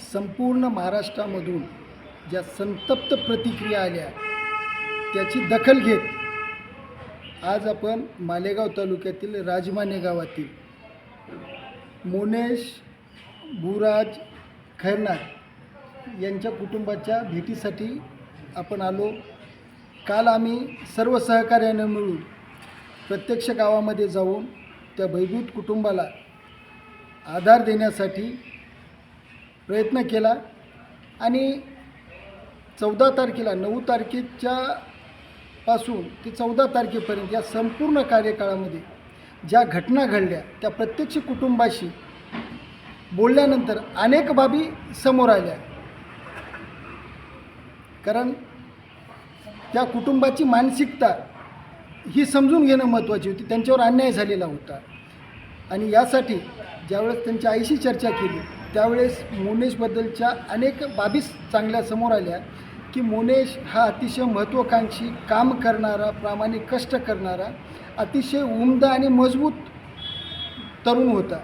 संपूर्ण महाराष्ट्रामधून ज्या संतप्त प्रतिक्रिया आल्या त्याची दखल घेत आज आपण मालेगाव तालुक्यातील राजमाने गावातील मोनेश भूराज खैरनार यांच्या कुटुंबाच्या भेटीसाठी आपण आलो। काल आम्ही सर्व सहकार्याने मिळून प्रत्यक्ष गावामध्ये जाऊन त्या भयभीत कुटुंबाला आधार देण्यासाठी प्रयत्न केला आणि 14 तारखेला 9 तारखेच्या पासून ते 14 तारखेपर्यंत या संपूर्ण कार्यकाळामध्ये ज्या घटना घडल्या त्या प्रत्यक्ष कुटुंबाशी बोलल्यानंतर अनेक बाबी समोर आल्या। कारण त्या कुटुंबाची मानसिकता ही समजून घेणं महत्त्वाची होती। त्यांच्यावर अन्याय झालेला होता आणि यासाठी ज्यावेळेस त्यांच्या आईशी चर्चा केली त्यावेळेस मोनेशबद्दलच्या अनेक बाबी चांगल्या समोर आल्या की मोनेश हा अतिशय महत्त्वाकांक्षी, काम करणारा, प्रामाणिक कष्ट करणारा, अतिशय उमदा आणि मजबूत तरुण होता।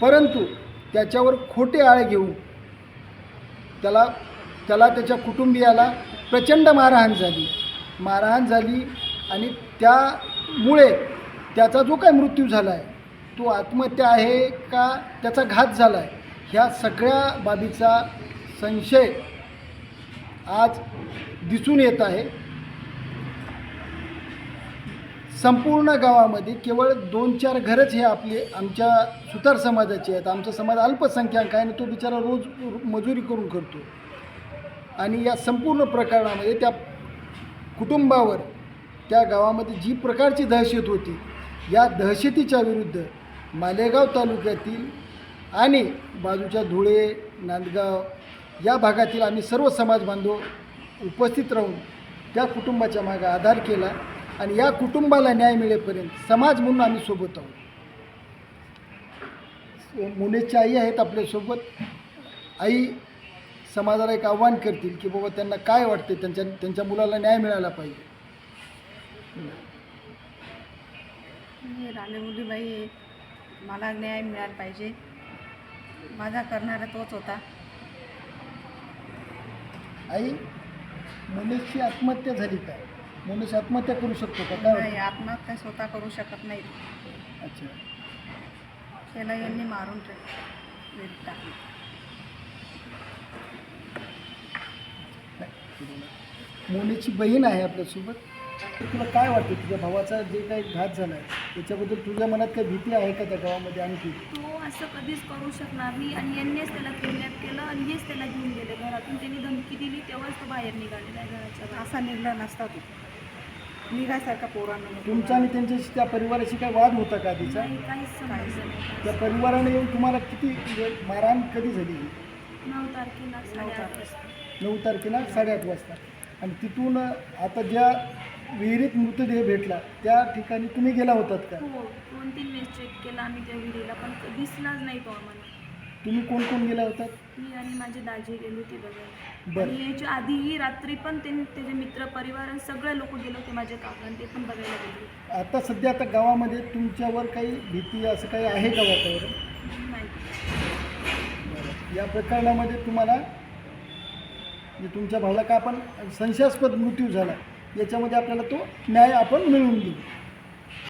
परंतु त्याच्यावर खोटे आळे घेऊन त्याला त्याच्या कुटुंबियाला प्रचंड मारहाण झाली आणि त्यामुळे त्याचा जो काही मृत्यू झाला आहे तो आत्महत्या आहे का त्याचा घात झाला आहे ह्या सगळ्या बाबीचा संशय आज दिसून येत आहे। संपूर्ण गावामध्ये केवळ 2-4 घरच हे आमच्या सुतार समाजाचे आहेत। आमचा समाज अल्पसंख्याक आहे आणि तो बिचारा रोज मजुरी करून करतो आणि या संपूर्ण प्रकरणामध्ये त्या कुटुंबावर त्या गावामध्ये जी प्रकारची दहशत होती या दहशतीच्या विरुद्ध मालेगाव तालुक्यातील आणि बाजूच्या धुळे, नांदगाव या भागातील आम्ही सर्व समाज बांधव उपस्थित राहून त्या कुटुंबाच्या मागे आधार केला आणि या कुटुंबाला न्याय मिळेपर्यंत समाज म्हणून आम्ही सोबत आहोत। मोनेशची आई आहेत आपल्यासोबत। आई समाजाला एक आव्हान करतील की बाबा त्यांना काय वाटते, त्यांच्या मुलाला न्याय मिळाला पाहिजे। राणेमुलीबाई आहे, मला न्याय मिळाला पाहिजे। माझा करणारा तोच होता। आई, मोनेशची आत्महत्या झाली का? मोनेश आत्महत्या करू शकतो का? नाही, आत्महत्या स्वतः करू शकत नाही। अच्छा, त्याला यांनी मारून टाकलं। मोनेशची बहीण आहे आपल्यासोबत। तुला काय वाटतं तुझ्या भावाचा जे काही घात झाला आहे त्याच्याबद्दल तुझ्या मनात काही भीती आहे का त्या गावामध्ये आणखी? तो असं कधीच करू शकणार नाही आणि यांनीच त्याला किडनॅप केलं आणि हेच त्याला घेऊन गेले घरातून। त्यांनी धमकी दिली तेव्हाच तो बाहेर निघालेला आहे घराच्या। असा निघला नसता तो निघायसारखा पोरांना। तुमचा आणि त्यांच्याशी त्या परिवाराशी काय वाद होता का तिचा? काहीच समजायचं नाही। त्या परिवाराने येऊन तुम्हाला किती मारहाण कधी झाली? 9 तारखेला 8:30 वाजता। 9 तारखेला 8:30 वाजता। आणि तिथून आता ज्या विहिरीत मृतदेह भेटला त्या ठिकाणी तुम्ही गेला होतात का? हो, 2-3 वेळेस चेक केला आम्ही त्या विहिरीला, पण दिसलाच नाही तो आम्हाला। तुम्ही कोण कोण गेला होतात? मी आणि माझे दाजी गेले होते बघायला। बरं. आणि याच्या आधीही रात्री पण त्याचे मित्र परिवार सगळे लोक गेले होते, माझे काका आणि ते पण बघायला गेले। आता सध्या आता गावामध्ये तुमच्यावर काही भीती असं काही आहे का वातावरण? नाही। बरं. या प्रकरणामध्ये तुम्हाला तुमच्या भावाला का आपण संशयास्पद मृत्यू झाला याच्यामध्ये आपल्याला तो न्याय आपण मिळवून देऊ।